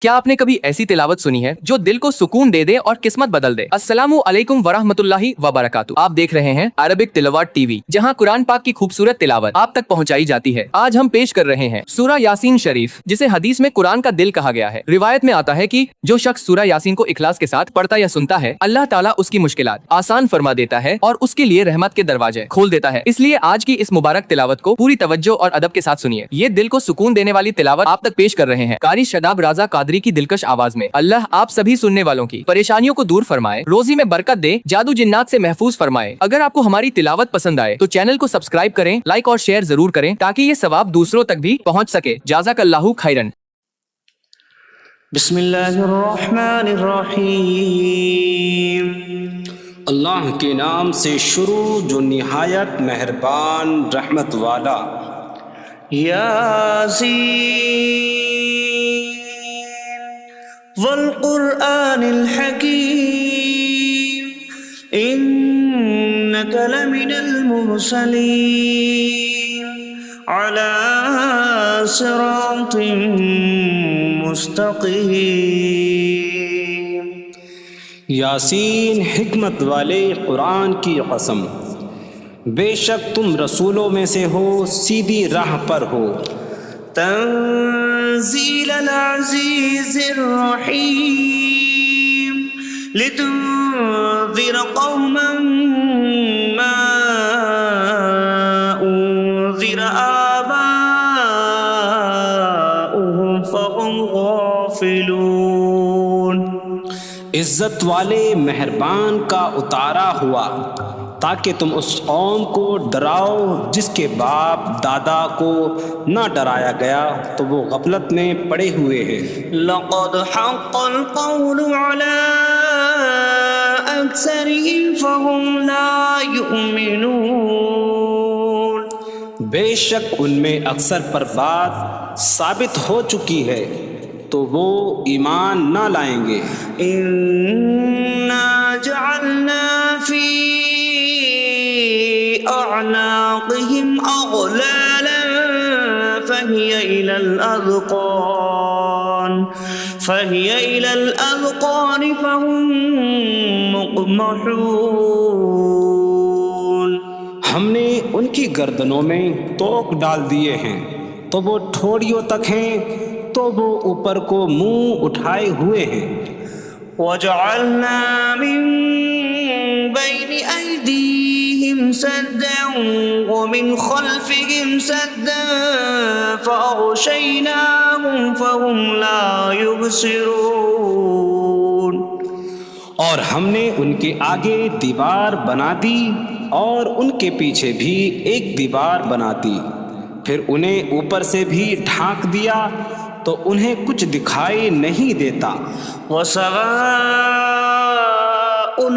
کیا آپ نے کبھی ایسی تلاوت سنی ہے جو دل کو سکون دے دے اور قسمت بدل دے؟ السلام علیکم ورحمۃ اللہ وبرکاتہ۔ آپ دیکھ رہے ہیں عربک تلاوت ٹی وی، جہاں قرآن پاک کی خوبصورت تلاوت آپ تک پہنچائی جاتی ہے۔ آج ہم پیش کر رہے ہیں سورہ یاسین شریف، جسے حدیث میں قرآن کا دل کہا گیا ہے۔ روایت میں آتا ہے کہ جو شخص سورہ یاسین کو اخلاص کے ساتھ پڑھتا یا سنتا ہے، اللہ تعالیٰ اس کی مشکلات آسان فرما دیتا ہے اور اس کے لیے رحمت کے دروازے کھول دیتا ہے۔ اس لیے آج کی اس مبارک تلاوت کو پوری توجہ اور ادب کے ساتھ سنیے۔ یہ دل کو سکون دینے والی تلاوت آپ تک پیش کر رہے ہیں قاری شاداب رضا قادری کی دلکش آواز میں۔ اللہ آپ سبھی سننے والوں کی پریشانیوں کو دور فرمائے، روزی میں برکت دے، جادو جنات سے محفوظ فرمائے۔ اگر آپ کو ہماری تلاوت پسند آئے تو چینل کو سبسکرائب کریں، لائک اور شیئر ضرور کریں تاکہ یہ ثواب دوسروں تک بھی پہنچ سکے۔ جزاک اللہ خیرن۔ بسم اللہ الرحمن الرحیم۔ اللہ کے نام سے شروع جو نہایت مہربان رحمت والا۔ یاسین والقرآن الحکیم انک لمن المرسلین علی صراط مستقیم۔ یاسین حکمت والے قرآن کی قسم، بے شک تم رسولوں میں سے ہو، سیدھی راہ پر ہو۔ تنزیل العزیز الرحیم لتنذر قوما ما انذر آباؤهم فهم غافلون۔ عزت والے مہربان کا اتارا ہوا تاکہ تم اس قوم کو ڈراؤ جس کے باپ دادا کو نہ ڈرایا گیا تو وہ غفلت میں پڑے ہوئے ہیں۔ لقد حق القول على اکثرهم فهم لا يؤمنون۔ بے شک ان میں اکثر پر بات ثابت ہو چکی ہے تو وہ ایمان نہ لائیں گے۔ انا جعلنا فی اعناقهم اغلالا فهي الى الاذقان فهم مقمحون۔ ہم نے ان کی گردنوں میں توق ڈال دیے ہیں تو وہ ٹھوڑیوں تک ہیں، تو وہ اوپر کو منہ اٹھائے ہوئے ہیں۔ وَجَعَلْنَا مِن بَيْنِ أَيْدِيهِمْ سَدًّا وَمِنْ خَلْفِهِمْ سَدًّا فَأَغْشَيْنَاهُمْ فَهُمْ لَا يُبْصِرُونَ۔ اور ہم نے ان کے آگے دیوار بنا دی اور ان کے پیچھے بھی ایک دیوار بنا دی، پھر انہیں اوپر سے بھی ڈھانک دیا تو انہیں کچھ دکھائی نہیں دیتا۔ وَسَوَاءٌ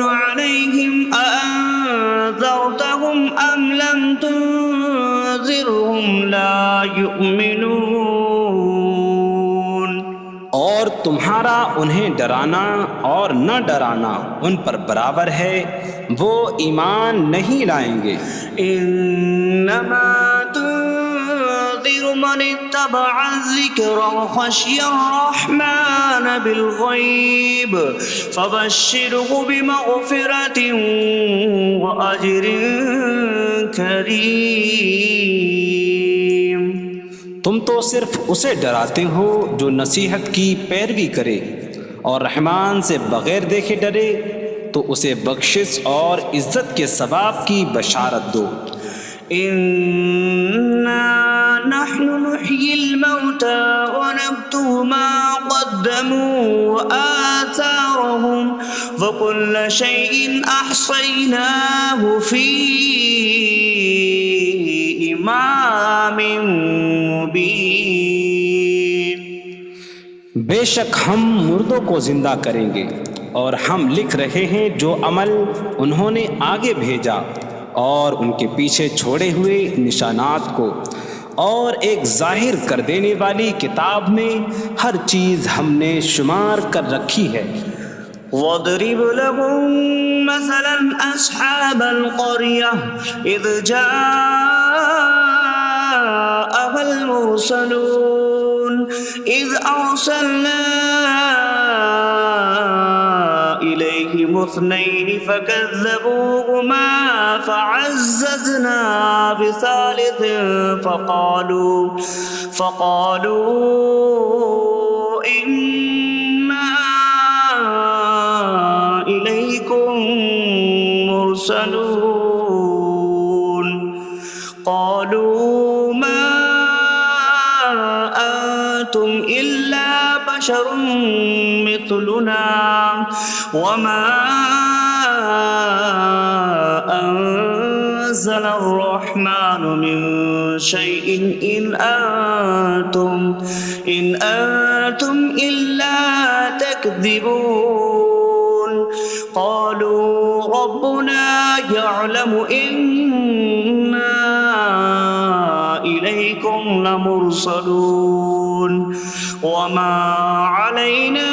عَلَيْهِمْ أَأَنذَرْتَهُمْ أَمْ لَمْ تُنذِرْهُمْ لَا يُؤْمِنُونَ۔ اور تمہارا انہیں ڈرانا اور نہ ڈرانا ان پر برابر ہے، وہ ایمان نہیں لائیں گے۔ انما من اتبع الذکر وخشی الرحمن بالغیب فبشرہ بمغفرۃ واجر کریم۔ تم تو صرف اسے ڈراتے ہو جو نصیحت کی پیروی کرے اور رحمان سے بغیر دیکھے ڈرے تو اسے بخشش اور عزت کے ثواب کی بشارت دو۔ نحن نحيي الموتى ونكتب ما قدموا وآثارهم وكل شيء أحصيناه في إمام مبين۔ بے شک ہم مردوں کو زندہ کریں گے اور ہم لکھ رہے ہیں جو عمل انہوں نے آگے بھیجا اور ان کے پیچھے چھوڑے ہوئے نشانات کو، اور ایک ظاہر کر دینے والی کتاب میں ہر چیز ہم نے شمار کر رکھی ہے۔ وَاضْرِبْ لَهُم مَّثَلًا أَصْحَابَ الْقَرْيَةِ إِذْ جَاءَهَا الْمُرْسَلُونَ۔ إذ أرسلنا إليهم اثنين فكذبوهما فعززنا بثالث فقالوا إنا إليكم مرسلون قالوا ما أنتم إلا بشر مثلنا وما أنزل الرحمن من شيء إن أنتم إلا تكذبون قالوا ربنا يعلم إنا إليكم لمرسلون وما علينا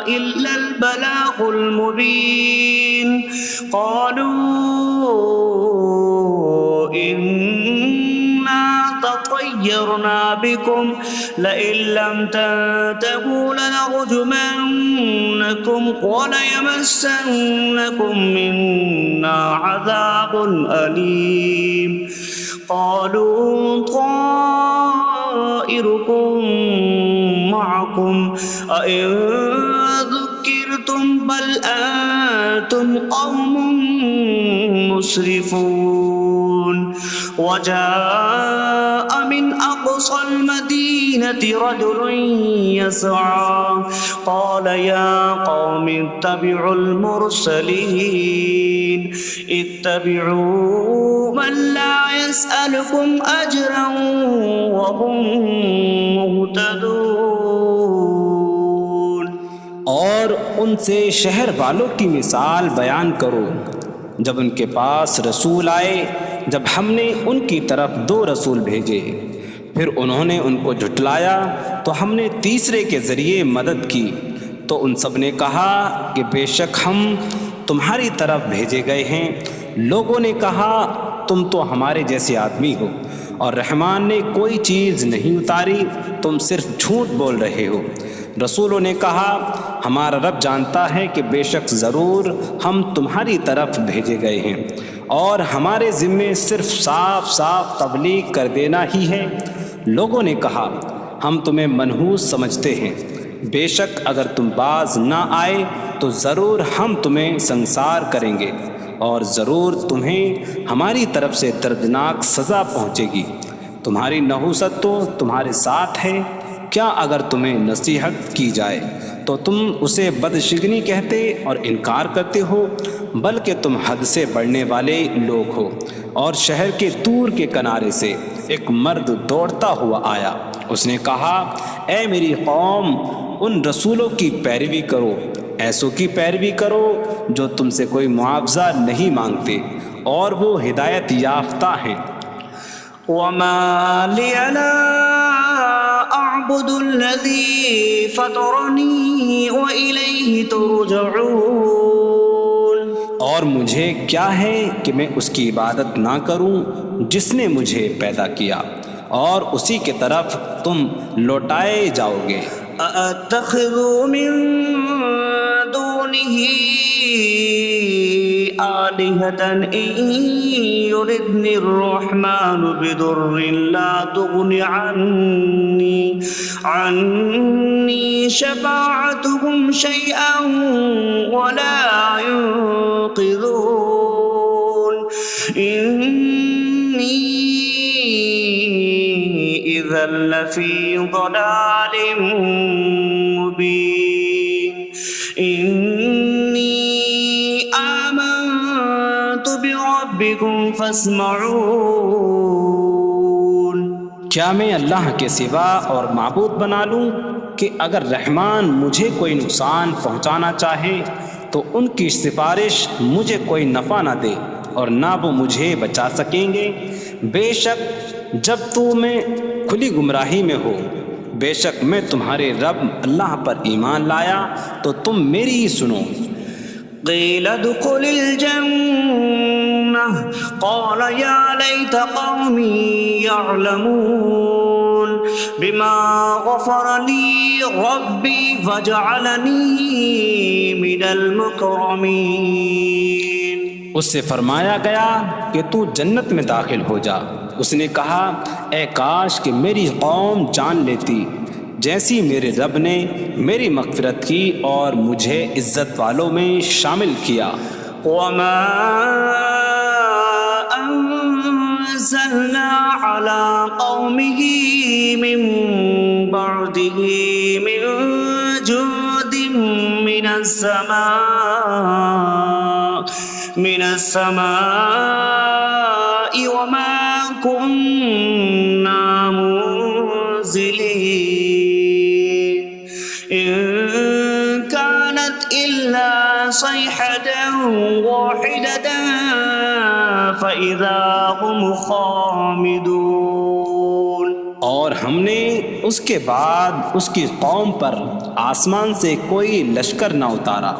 إلا البلاغ المبين قالوا إنا تطيرنا بكم لئن لم تنتهوا لنرجمنكم وليمسنكم منا عذاب أليم قالوا طائركم معكم أئن ذكرتم بل أنتم قوم مسرفون وجاء من أقصى المدينة رجل يسعى قال يا قوم اتبعوا المرسلين اتبعوا من لا يسألكم أجرا وهم مهتدون اور ان سے شہر والوں کی مثال بیان کرو جب ان کے پاس رسول آئے، جب ہم نے ان کی طرف 2 رسول بھیجے، پھر انہوں نے ان کو جھٹلایا تو ہم نے تیسرے کے ذریعے مدد کی، تو ان سب نے کہا کہ بے شک ہم تمہاری طرف بھیجے گئے ہیں۔ لوگوں نے کہا تم تو ہمارے جیسے آدمی ہو اور رحمان نے کوئی چیز نہیں اتاری، تم صرف جھوٹ بول رہے ہو۔ رسولوں نے کہا ہمارا رب جانتا ہے کہ بے شک ضرور ہم تمہاری طرف بھیجے گئے ہیں اور ہمارے ذمے صرف صاف صاف تبلیغ کر دینا ہی ہے۔ لوگوں نے کہا ہم تمہیں منحوس سمجھتے ہیں، بے شک اگر تم باز نہ آئے تو ضرور ہم تمہیں سنسار کریں گے اور ضرور تمہیں ہماری طرف سے دردناک سزا پہنچے گی۔ تمہاری نحوست تو تمہارے ساتھ ہے، کیا اگر تمہیں نصیحت کی جائے تو تم اسے بدشگنی کہتے اور انکار کرتے ہو؟ بلکہ تم حد سے بڑھنے والے لوگ ہو۔ اور شہر کے دور کے کنارے سے ایک مرد دوڑتا ہوا آیا، اس نے کہا اے میری قوم، ان رسولوں کی پیروی کرو، ایسوں کی پیروی کرو جو تم سے کوئی معاوضہ نہیں مانگتے اور وہ ہدایت یافتہ ہیں۔ وما لي لا أعبد الذي فطرني وإليه ترجعون، اور مجھے کیا ہے کہ میں اس کی عبادت نہ کروں جس نے مجھے پیدا کیا اور اسی کی طرف تم لوٹائے جاؤ گے۔ أأتخذ من دونه آلهة إن يردني الرحمن بضر لا تغن عني شفاعتهم شيئا ولا ينقذون إني إذا لفي ضلال مبين إني آمنت بربكم فاسمعون۔ کیا میں اللہ کے سوا اور معبود بنا لوں کہ اگر رحمان مجھے کوئی نقصان پہنچانا چاہے تو ان کی سفارش مجھے کوئی نفع نہ دے اور نہ وہ مجھے بچا سکیں گے؟ بے شک جب میں کھلی گمراہی میں ہو، بے شک میں تمہارے رب اللہ پر ایمان لایا تو تم میری ہی سنو۔ قيل ادخل الجنة قال يا ليت قومي يعلمون بما غفر لي ربي وجعلني من المكرمين. اس سے فرمایا گیا کہ تو جنت میں داخل ہو جا. اس نے کہا اے کاش کہ میری قوم جان لیتی جیسی میرے رب نے میری مغفرت کی اور مجھے عزت والوں میں شامل کیا. وما أنزلنا على قومه من بعده من جود من السماء وما كنا منزلين إن كانت إلا صيحة واحدة فإذا هم خامدون. اور ہم نے اس کے بعد اس کی قوم پر آسمان سے کوئی لشکر نہ اتارا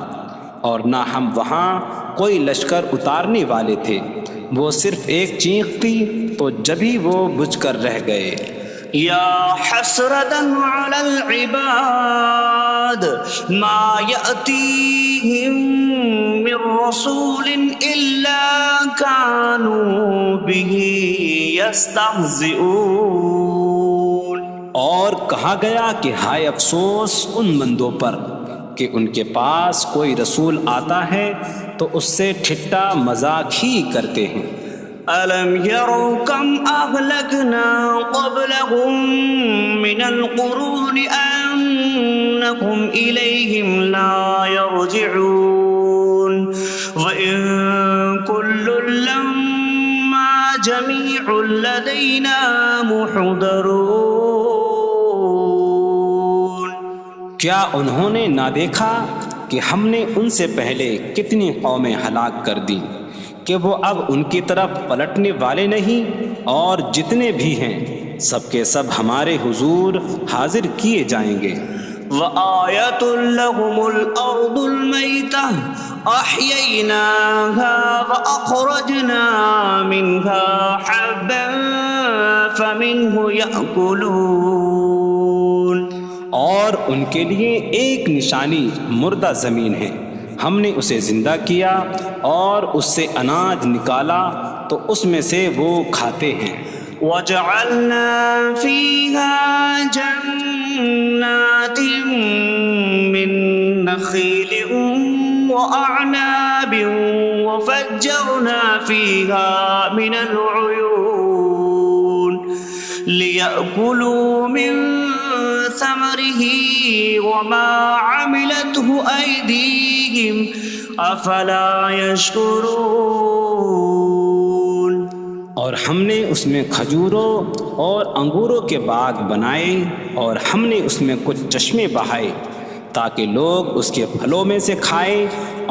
اور نہ ہم وہاں کوئی لشکر اتارنے والے تھے. وہ صرف ایک چیخ تھی تو جبھی وہ بجھ کر رہ گئے. یا حسرة على العباد ما يأتيهم من رسول إلا كانوا به يستهزئون. اور کہا گیا کہ ہائے افسوس ان بندوں پر کہ ان کے پاس کوئی رسول آتا ہے تو اس سے ٹھٹا مذاق ہی کرتے ہیں. ألم يروا كم أهلكنا قبلهم من القرون أنكم إليهم لا يرجعون وإن كل لما جميع لدينا محضرون. کیا انہوں نے نہ دیکھا کہ ہم نے ان سے پہلے کتنی قومیں ہلاک کر دیں کہ وہ اب ان کی طرف پلٹنے والے نہیں، اور جتنے بھی ہیں سب کے سب ہمارے حضور حاضر کیے جائیں گے. وآية لهم الأرض الميتة أحييناها وأخرجنا منها حبا فمنه يأكلون. اور ان کے لیے ایک نشانی مردہ زمین ہے، ہم نے اسے زندہ کیا اور اس سے اناج نکالا تو اس میں سے وہ کھاتے ہیں. وجعلنا فيها جنات من نخيل وأعناب وفجرنا فيها من العيون ليأكلوا من ثمره وما عملته أيديهم أفلا يشكرون. اور ہم نے اس میں کھجوروں اور انگوروں کے باغ بنائے اور ہم نے اس میں کچھ چشمے بہائے تاکہ لوگ اس کے پھلوں میں سے کھائیں،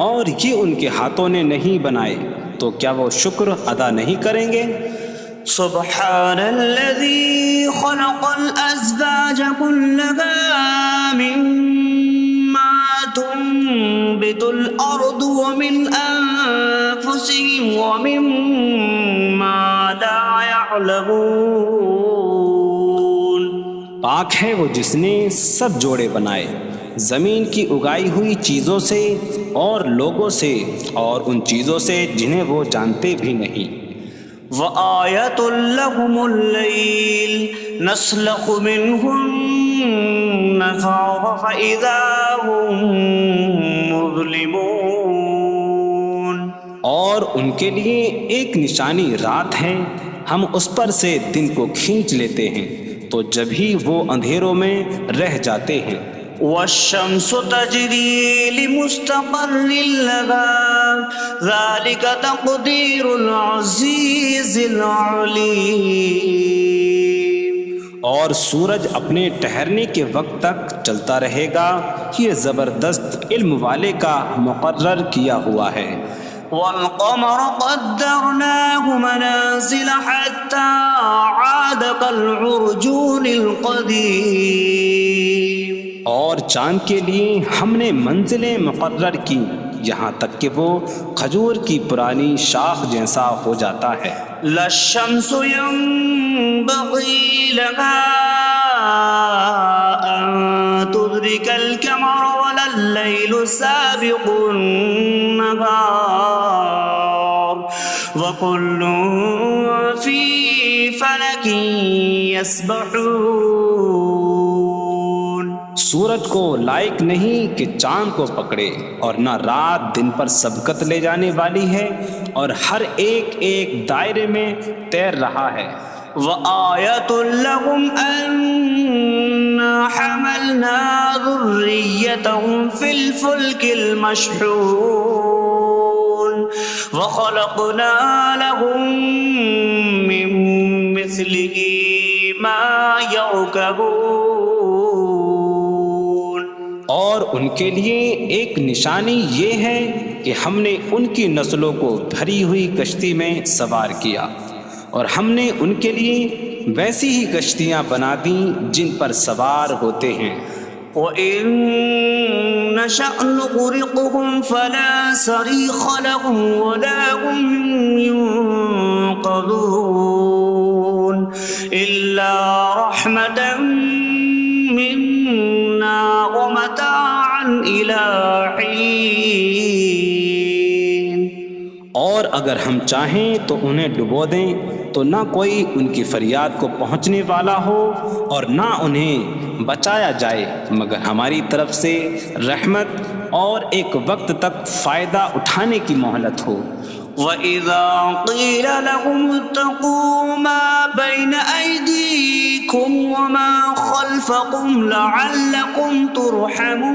اور یہ ان کے ہاتھوں نے نہیں بنائے تو کیا وہ شکر ادا نہیں کریں گے؟ سبحان الذي خلق الأزواج كلها مما تنبت الأرض ومن أنفسهم ومما لا يعلمون. پاک ہے وہ جس نے سب جوڑے بنائے زمین کی اگائی ہوئی چیزوں سے اور لوگوں سے اور ان چیزوں سے جنہیں وہ جانتے بھی نہیں. وآية لهم الليل نسلخ منه النهار فإذا هم مظلمون. اور ان کے لیے ایک نشانی رات ہے، ہم اس پر سے دن کو کھینچ لیتے ہیں تو جب ہی وہ اندھیروں میں رہ جاتے ہیں. والشمس تجري لمستقر لها ذلك تقدير العزيز العليم. اور سورج اپنے ٹھہرنے کے وقت تک چلتا رہے گا، یہ زبردست علم والے کا مقرر کیا ہوا ہے. والقمر قدرناه منازل حتى عاد كالعرجون القديم. اور چاند کے لیے ہم نے منزلیں مقرر کی یہاں تک کہ وہ کھجور کی پرانی شاخ جیسا ہو جاتا ہے. لا الشمس ينبغي لها أن تدرك القمر ولا الليل سابق النهار وكل في فلك يسبحون۔ سورج کو لائق نہیں کہ چاند کو پکڑے، اور نہ رات دن پر سبقت لے جانے والی ہے، اور ہر ایک ایک دائرے میں تیر رہا ہے۔ وآية لهم أنا حملنا ذريتهم في الفلك المشحون وخلقنا لهم من مثله ما يركبون۔ اور ان کے لیے ایک نشانی یہ ہے کہ ہم نے ان کی نسلوں کو بھری ہوئی کشتی میں سوار کیا، اور ہم نے ان کے لیے ویسی ہی کشتیاں بنا دیں جن پر سوار ہوتے ہیں۔ وَإِن نَّشَأْ نُغْرِقْهُمْ فَلَا صَرِيخَ لَهُمْ وَلَا هُمْ يُنقَذُونَ إِلَّا رَحْمَةً مِّنَّا وَمَتَاعًا إِلَىٰ حِينٍ۔ اور اگر ہم چاہیں تو انہیں ڈبو دیں تو نہ کوئی ان کی فریاد کو پہنچنے والا ہو اور نہ انہیں بچایا جائے مگر ہماری طرف سے رحمت اور ایک وقت تک فائدہ اٹھانے کی مہلت ہو۔ وَإِذَا قِيلَ لَهُمُ اتَّقُوا مَا بَيْنَ أَيْدِيكُمْ وَمَا خَلْفَكُمْ لَعَلَّكُمْ تُرْحَمُونَ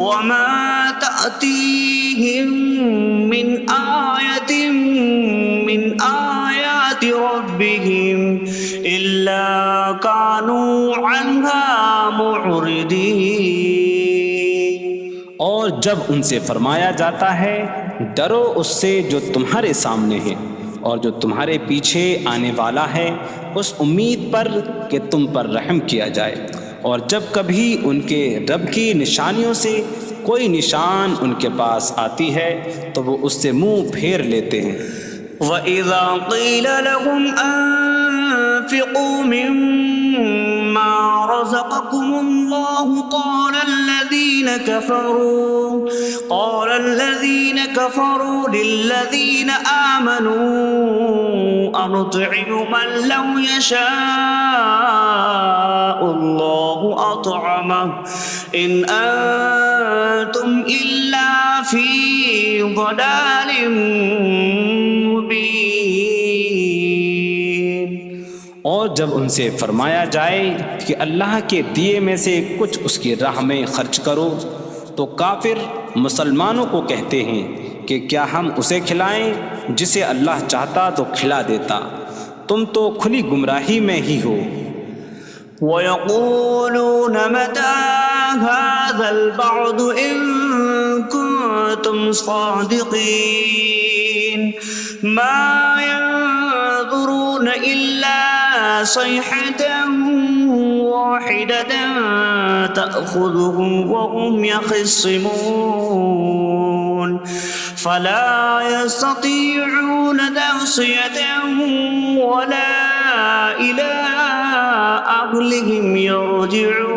وَمَا تَأْتِيهِم مِّنْ آيَةٍ مِّنْ آيَاتِ رَبِّهِمْ إِلَّا كَانُوا عَنْهَا مُعْرِضِينَ۔ اور جب ان سے فرمایا جاتا ہے ڈرو اس سے جو تمہارے سامنے ہے اور جو تمہارے پیچھے آنے والا ہے، اس امید پر کہ تم پر رحم کیا جائے، اور جب کبھی ان کے رب کی نشانیوں سے کوئی نشان ان کے پاس آتی ہے تو وہ اس سے منہ پھیر لیتے ہیں۔ وَإِذَا قِيلَ لَهُمْ أَنفِقُوا مِمَّا رَزَقَكُمُ اللَّهُ قَالَ الَّذِينَ كَفَرُوا لِلَّذِينَ آمَنُوا أَنُطْعِمُ مَن لَّوْ يَشَاءُ اللَّهُ أَطْعَمَهُ إِنْ أَنتُمْ إِلَّا فِي ضَلَالٍ مُّبِينٍ۔ اور جب ان سے فرمایا جائے کہ اللہ کے دیے میں سے کچھ اس کی راہ میں خرچ کرو تو کافر مسلمانوں کو کہتے ہیں کہ کیا ہم اسے کھلائیں جسے اللہ چاہتا تو کھلا دیتا، تم تو کھلی گمراہی میں ہی ہو۔ وَيَقُولُونَ مَتَىٰ هَٰذَا الْوَعْدُ إِن كُنتُمْ صَادِقِينَ مَا يَنظُرُونَ إِلَّا صَيْحَةً وَاحِدَةً تَأْخُذُهُمْ وَهُمْ يَخِصِّمُونَ فَلَا يَسْتَطِيعُونَ تَوْصِيَةً وَلَا إِلَىٰ أَهْلِهِمْ يَرْجِعُونَ۔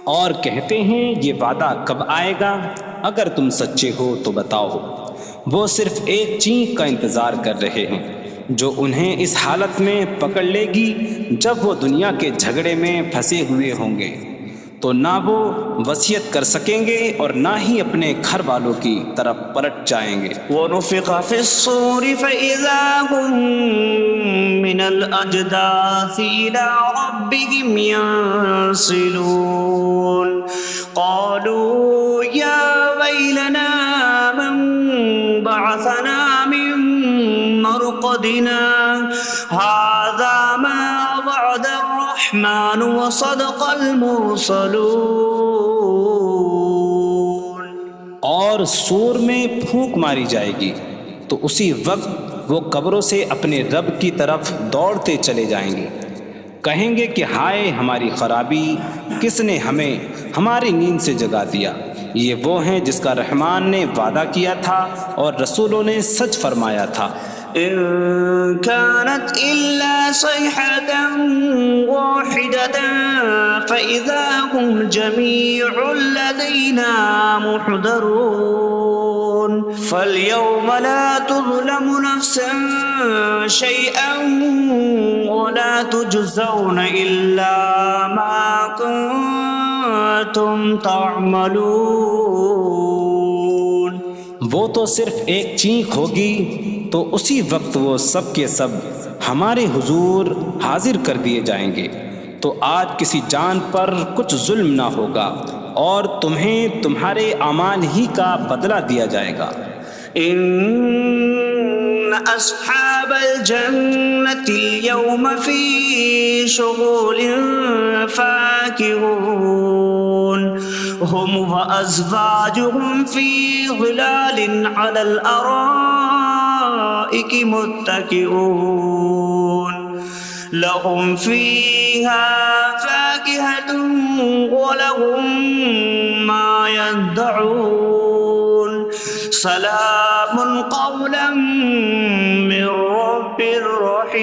اور کہتے ہیں یہ وعدہ کب آئے گا؟ اگر تم سچے ہو تو بتاؤ۔ وہ صرف ایک چینخ کا انتظار کر رہے ہیں جو انہیں اس حالت میں پکڑ لے گی جب وہ دنیا کے جھگڑے میں پھنسے ہوئے ہوں گے، تو نہ وہ وصیت کر سکیں گے اور نہ ہی اپنے گھر والوں کی طرف پلٹ جائیں گے۔ وَنُفِخَ فِي الصُّورِ فَإِذَا هُم مِّنَ الْأَجْدَاثِ إِلَىٰ رَبِّهِمْ يَنسِلُونَ قَالُوا يَا وَيْلَنَا مَن بَعَثَنَا مِن مَّرْقَدِنَا هَٰذَا مَا وَعَدَ الرَّحْمَٰنُ وَصَدَقَ الْمُرْسَلُونَ۔ اور سور میں پھونک ماری جائے گی تو اسی وقت وہ قبروں سے اپنے رب کی طرف دوڑتے چلے جائیں گے، کہیں گے کہ ہائے ہماری خرابی، کس نے ہمیں ہماری نیند سے جگا دیا۔ یہ وہ ہیں جس کا رحمان نے وعدہ کیا تھا اور رسولوں نے سچ فرمایا تھا۔ إن كانت إلا صيحة واحدة فإذا هم جميع لدينا محضرون فاليوم لا تظلم نفس شيئا ولا تجزون إلا ما كنتم تعملون. وہ تو صرف ایک چینخ ہوگی تو اسی وقت وہ سب کے سب ہمارے حضور حاضر کر دیے جائیں گے. تو آج کسی جان پر کچھ ظلم نہ ہوگا اور تمہیں تمہارے اعمال ہی کا بدلہ دیا جائے گا. إن أصحاب الجنة اليوم في شغل فاكهون هم وأزواجهم في ظلال على الأرائك متكئون لهم فيها فاكهة ولهم ما يدعون سلام قولا من رب رحیم.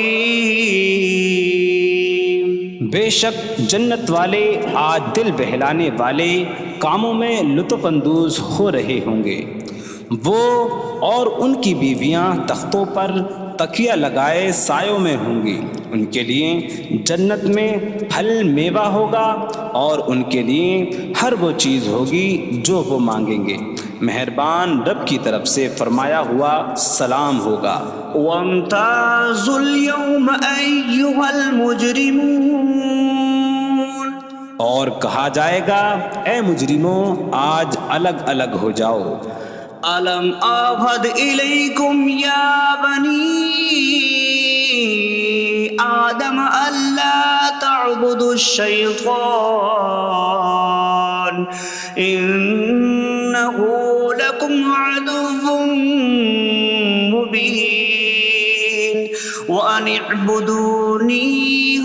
بے شک جنت والے آج دل بہلانے والے کاموں میں لطف اندوز ہو رہے ہوں گے. وہ اور ان کی بیویاں تختوں پر تکیہ لگائے سایوں میں ہوں گی. ان کے لیے جنت میں پھل میوہ ہوگا اور ان کے لیے ہر وہ چیز ہوگی جو وہ مانگیں گے. مہربان رب کی طرف سے فرمایا ہوا سلام ہوگا. وامتازوا اليوم أيها المجرمون اور کہا جائے گا اے مجرموں آج الگ الگ ہو جاؤ. ألم أعهد إليكم يا بني آدم ألا تعبدوا الشيطان إنه لكم عدو مبين وأن اعبدوني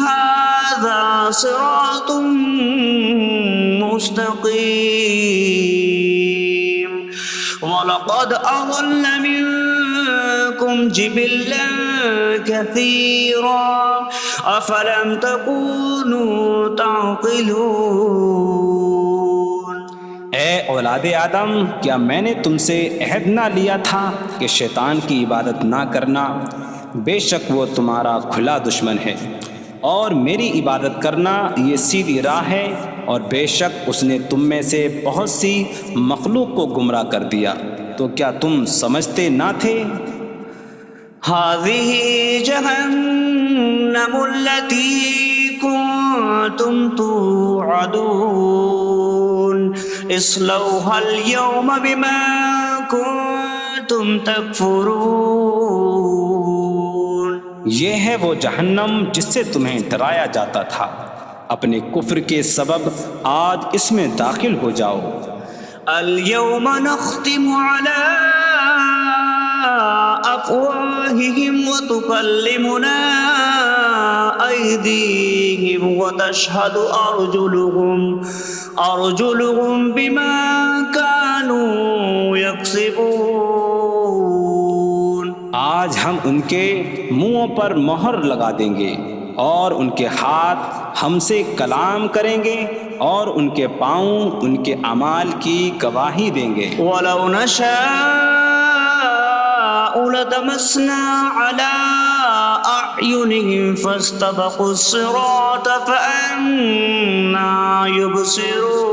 هذا صراط مستقيم. وَلَقَدْ أَضَلَّ مِنكُمْ جِبِلًّا كَثِيرًا أَفَلَمْ تَكُونُوا تَعْقِلُونَ. اے اولاد آدم کیا میں نے تم سے عہد نہ لیا تھا کہ شیطان کی عبادت نہ کرنا؟ بے شک وہ تمہارا کھلا دشمن ہے اور میری عبادت کرنا یہ سیدھی راہ ہے. اور بے شک اس نے تم میں سے بہت سی مخلوق کو گمراہ کر دیا. تو کیا تم سمجھتے نہ تھے؟ هذه جهنم التي كنتم توعدون اصلوها اليوم بما كنتم تكفرون. یہ ہے وہ جہنم جس سے تمہیں ڈرایا جاتا تھا. اپنے کفر کے سبب آج اس میں داخل ہو جاؤ. اليوم نختم على أفواههم وتكلمنا أيديهم وتشهد أرجلهم بما كانوا يكسبون. آج ہم ان کے منہوں پر مہر لگا دیں گے اور ان کے ہاتھ ہم سے کلام کریں گے اور ان کے پاؤں ان کے اعمال کی گواہی دیں گے. وَلَوْ نَشَاءُ لَطَمَسْنَا عَلَىٰ أَعْيُنِهِمْ فَاسْتَبَقُوا الصِّرَاطَ فَأَنَّىٰ يُبْصِرُونَ.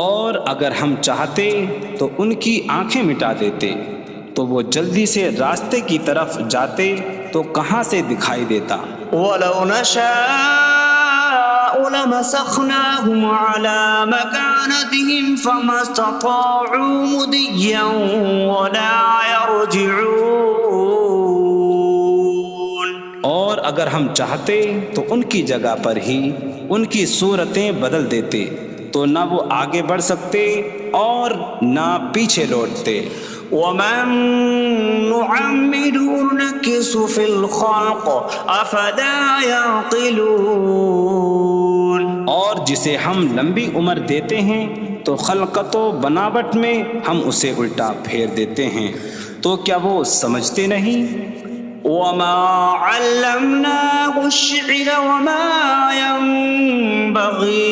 اور اگر ہم چاہتے تو ان کی آنکھیں مٹا دیتے تو وہ جلدی سے راستے کی طرف جاتے تو کہاں سے دکھائی دیتا. وَلَوْ نَشَاءُ لَمَسَخْنَاهُمْ عَلَىٰ مَكَانَتِهِمْ فَمَا اسْتَطَاعُوا مُضِيًّا وَلَا يَرْجِعُونَ. اور اگر ہم چاہتے تو ان کی جگہ پر ہی ان کی صورتیں بدل دیتے تو نہ وہ آگے بڑھ سکتے اور نہ پیچھے لوٹتے. وَمَن نُعَمِّرْهُ نُنَكِّسْهُ فِي الْخَلْقِ أَفَلَا يَعْقِلُونَ. اور جسے ہم لمبی عمر دیتے ہیں تو خلقت و بناوٹ میں ہم اسے الٹا پھیر دیتے ہیں. تو کیا وہ سمجھتے نہیں؟ وما علمناه الشعر وما ينبغي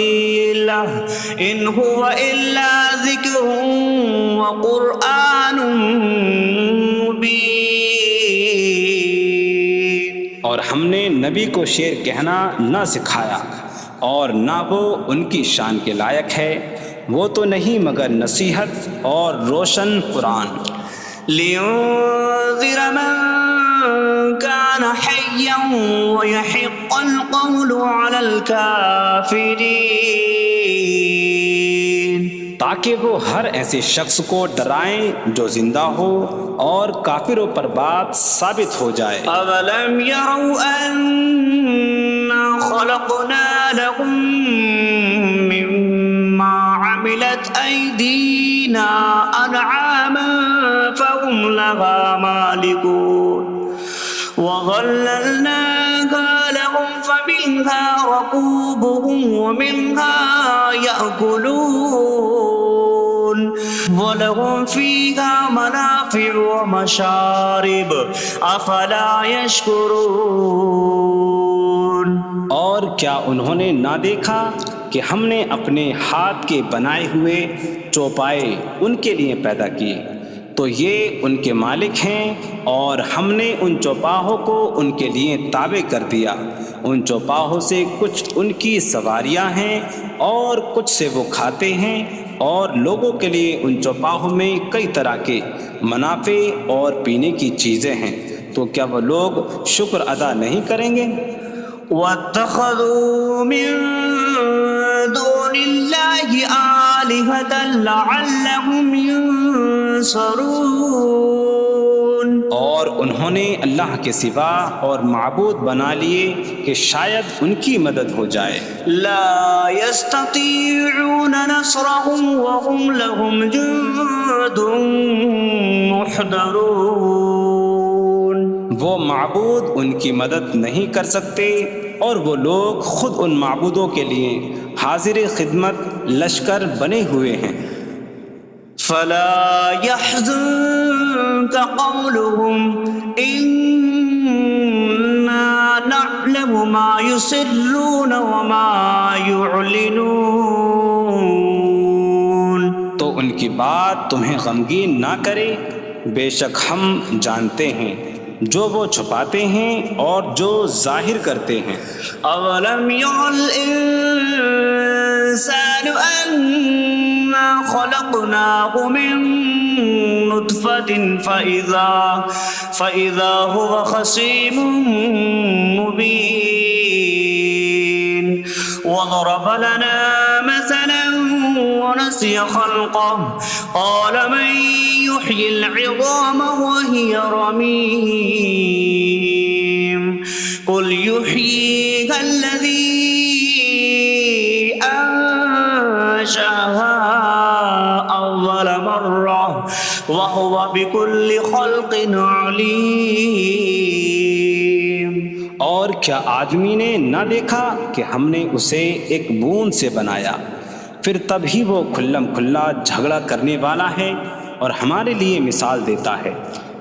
له إن هو إلا ذكر وقرآن مبين. اور ہم نے نبی کو شعر کہنا نہ سکھایا اور نہ وہ ان کی شان کے لائق ہے، وہ تو نہیں مگر نصیحت اور روشن قرآن. لينذر من كان حيا ويحق القول على الكافرين. تاکہ وہ ہر ایسے شخص کو ڈرائیں جو زندہ ہو اور کافروں پر بات ثابت ہو جائے. أولم يروا أنا خلقنا لهم مما عملت أيدينا أنعاما فهم لها مالكون وظللناها لهم فمنها ركوبهم ومنها يأكلون ولهم فيها منافع ومشارب أفلا يشكرون. اور کیا انہوں نے نہ دیکھا کہ ہم نے اپنے ہاتھ کے بنائے ہوئے چوپائے ان کے لیے پیدا کیے، تو یہ ان کے مالک ہیں، اور ہم نے ان چوپاہوں کو ان کے لیے تابع کر دیا. ان چوپاہوں سے کچھ ان کی سواریاں ہیں اور کچھ سے وہ کھاتے ہیں، اور لوگوں کے لیے ان چوپاہوں میں کئی طرح کے منافع اور پینے کی چیزیں ہیں. تو کیا وہ لوگ شکر ادا نہیں کریں گے؟ واتخذوا من دون الله آلهة لعلهم ينصرون. اور انہوں نے اللہ کے سوا اور معبود بنا لیے کہ شاید ان کی مدد ہو جائے. لا يستطيعون نصرهم وهم لهم جند محضرون. وہ معبود ان کی مدد نہیں کر سکتے، اور وہ لوگ خود ان معبودوں کے لیے حاضر خدمت لشکر بنے ہوئے ہیں. فلا يحزنك قولهم إنا نعلم ما يسرون وما يعلنون. تو ان کی بات تمہیں غمگین نہ کرے، بے شک ہم جانتے ہیں جو وہ چھپاتے ہیں اور جو ظاہر کرتے ہیں. اولم ير الانسان انا خلقناه من نطفة فإذا هو خصيم مبين. وضرب لنا مثلا ونسي خلقه قال من يحيي العظام وهي رميم قل يحييها الذي أنشأها أول مرة وهو بكل خلق عليم. اور کیا آدمی نے نہ دیکھا کہ ہم نے اسے ایک بوند سے بنایا، پھر تب ہی وہ کھلم کھلا جھگڑا کرنے والا ہے اور ہمارے لیے مثال دیتا ہے.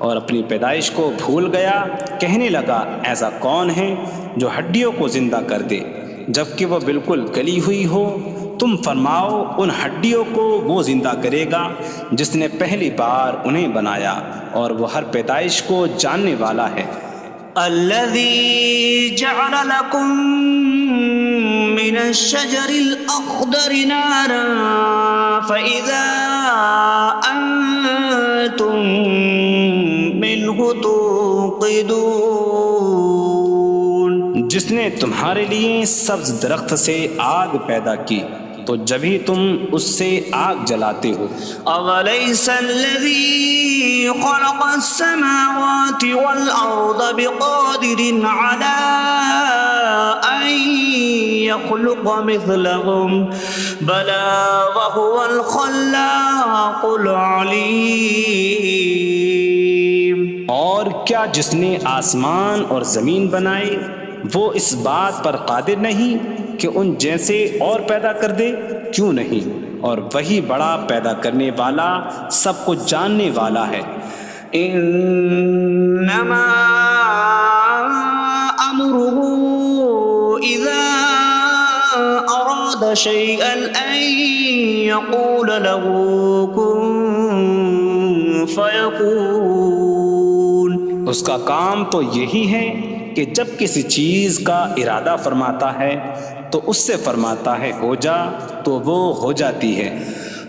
اور اپنی پیدائش کو بھول گیا، کہنے لگا ایسا کون ہے جو ہڈیوں کو زندہ کر دے جبکہ وہ بالکل گلی ہوئی ہو. تم فرماؤ ان ہڈیوں کو وہ زندہ کرے گا جس نے پہلی بار انہیں بنایا، اور وہ ہر پیدائش کو جاننے والا ہے. الذي جعل لكم من الشجر الأخضر نارا فإذا أنتم منه توقدون. جس نے تمہارے لیے سبز درخت سے آگ پیدا کی تو جبھی تم اس سے آگ جلاتے ہو. أوليس الذي خلق السماوات والأرض بقادر على أن يخلق مثلهم بلى وهو الخلاق العليم. اور کیا جس نے آسمان اور زمین بنائے وہ اس بات پر قادر نہیں کہ ان جیسے اور پیدا کر دے؟ کیوں نہیں، اور وہی بڑا پیدا کرنے والا سب کو جاننے والا ہے. إنما أمره إذا أراد شيئا أن يقول له كن فيكون. اس کا کام تو یہی ہے کہ جب کسی چیز کا ارادہ فرماتا ہے تو اس سے فرماتا ہے ہو جا تو وہ ہو جاتی ہے.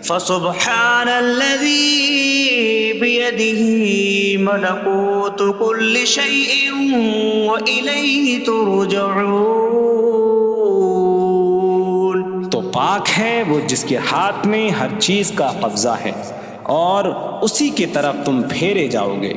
فسبحان الذي بيده ملكوت كل شيء وإليه ترجعون. تو پاک ہے وہ جس کے ہاتھ میں ہر چیز کا قبضہ ہے اور اسی کی طرف تم پھیرے جاؤ گے.